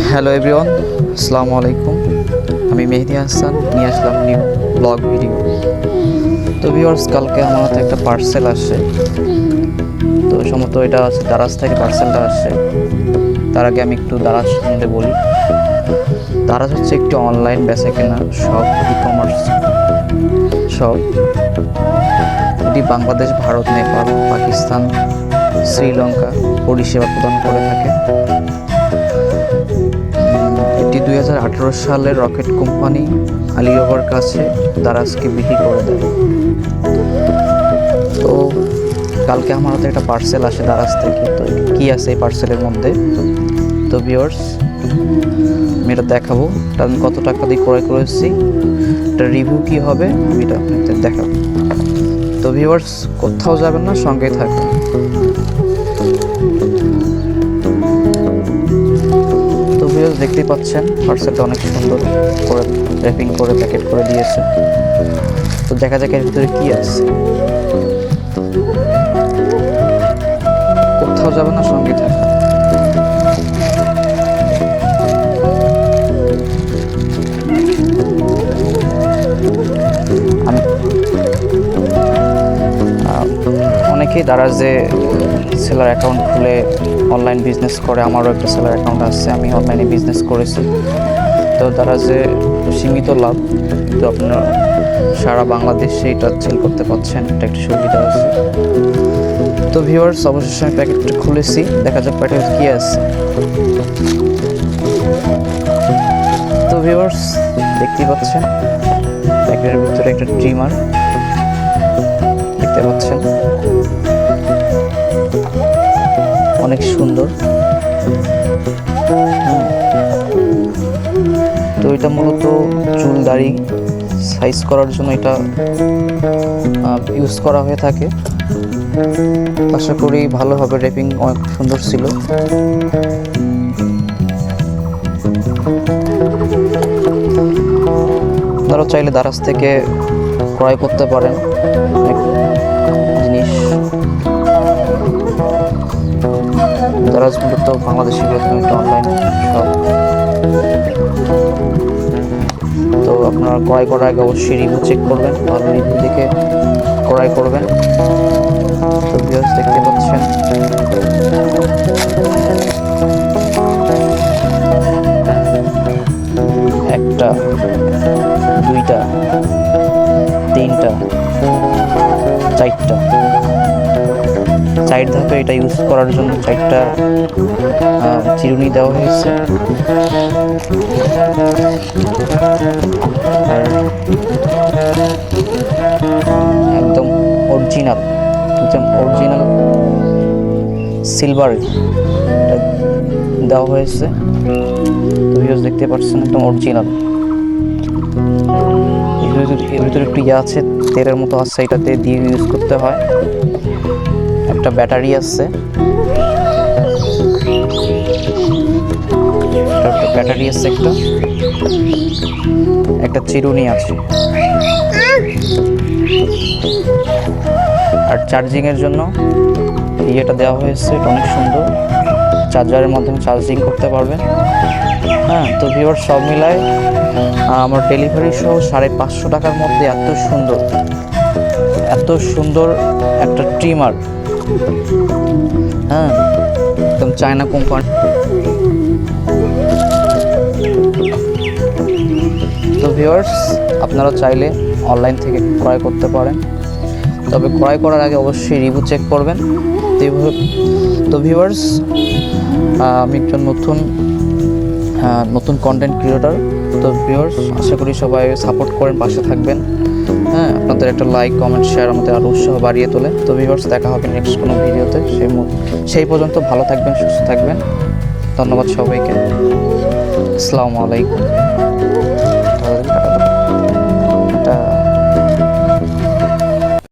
Hello everyone, আসসালামু আলাইকুম। আমি মেহেদি হাসান নিয়ে আসলাম নিউ ব্লগ ভিডিও। তো ভিউয়ার্স, কালকে আমার হাতে একটা পার্সেল আসে। তো সম্ভবত এটা দারাজ থেকে পার্সেলটা আসে। তার আগে আমি একটু দারাজ সম্বন্ধে বলি। দারাজ হচ্ছে একটি অনলাইন বেচাকেনা শপ, ই কমার্স শপ। এটি বাংলাদেশ, ভারত, নেপাল, পাকিস্তান, শ্রীলঙ্কা পরিষেবা প্রদান করে থাকে। এটি 2018 সালের রকেট কোম্পানি আলিবাবার কাছে দারাজকে বিক্রি করে দেয়। তো কালকে আমার হাতে একটা পার্সেল আসে দারাজ থেকে। তো কী আছে এই পার্সেলের মধ্যে, তো ভিউয়ার্স আমি এটা দেখাবো। এটা আমি কত টাকা দিয়ে ক্রয় করেছি, এটা রিভিউ কী হবে আমি এটা আপনাদের দেখাবো। তো ভিউয়ার্স, কোথাও যাবেন না, সঙ্গেই থাকবেন। তো ভিউয়ার্স, দেখতেই পাচ্ছেন পার্সেলটা অনেক সুন্দর করে র্যাপিং করে প্যাকেট করে দিয়েছে। তো দেখা যাক এর ভিতরে কী আছে। কোথাও যাবেন না, সঙ্গেই থাকবেন। অনেকেই দারাজে সেলার অ্যাকাউন্ট খুলে অনলাইন বিজনেস করে। আমারও একটা সেলার অ্যাকাউন্ট আছে, আমি অনলাইনে বিজনেস করেছি। তো দারাজে সীমিত লাভ, কিন্তু আপনারা সারা বাংলাদেশে এটা সেল করতে পারছেন, এটা একটা সুবিধা আছে। তো ভিউয়ার্স, অবশেষে আমি প্যাকেটটা খুলেছি, দেখা যাক প্যাকেটে কী আছে। তো ভিউয়ার্স, দেখতেই পাচ্ছেন প্যাকেটের ভিতরে একটা ট্রিমার দেখতে পাচ্ছেন, অনেক সুন্দর। তো এটা মূলত চুল দাড়ি সাইজ করার জন্য এটা ইউজ করা হয়ে থাকে। আশা করি ভালো হবে। র্যাপিং অনেক সুন্দর ছিল। আপনারাও চাইলে দারাজ থেকে ক্রয় করতে পারেন জিনিস। দারাজ মূলত বাংলাদেশের প্রথম একটা অনলাইন শপ। তো আপনারা ক্রয় করার আগে অবশ্যই রিভিউ চেক করবেন, ভালো রিভিউ দেখে ক্রয় করবেন। তো ভিউয়ার্স, দেখতে পাচ্ছেন একটা, দুইটা, তিনটা, চারটা, 4 ধাপে এটা ইউজ করার জন্য 4টা চিরুনি দেওয়া হয়েছে। আর একদম অরিজিনাল সিলভার দেওয়া হয়েছে। তো ভিউয়ার্স, দেখতে পাচ্ছেন একদম অরিজিনাল। এর ভিতরে একটু আছে, তেলের মতো আছে, এটাতে দিয়ে ইউজ করতে হয়। একটা ব্যাটারি আছে, একটা চিরুনি আছে, আর চার্জিং এর জন্য ইয়েটা দেওয়া হয়েছে। এটা অনেক সুন্দর, চার্জারের মাধ্যমে চার্জিং করতে পারবেন। হ্যাঁ, তো ভিউয়ার্স, সব মিলায় আমার ডেলিভারি সহ 550 টাকার মধ্যে এত সুন্দর একটা ট্রিমার। হ্যাঁ, একদম চায়না কোম্পানি। তো ভিউয়ার্স, আপনারা চাইলে অনলাইন থেকে ক্রয় করতে পারেন, তবে ক্রয় করার আগে অবশ্যই রিভিউ চেক করবেন। তো ভিউয়ার্স, আমি একজন নতুন কন্টেন্ট ক্রিয়েটর। তো ভিউয়ার্স, আশা করি সবাই সাপোর্ট করেন, পাশে থাকবেন। হ্যাঁ, আপনাদের একটা লাইক, কমেন্ট, শেয়ার আমাদের আরও উৎসাহ বাড়িয়ে তোলে। তো ভিউয়ার্স, দেখা হবে নেক্সট কোনো ভিডিওতে। সেই পর্যন্ত ভালো থাকবেন, সুস্থ থাকবেন। ধন্যবাদ সবাইকে। আসসালামু আলাইকুম।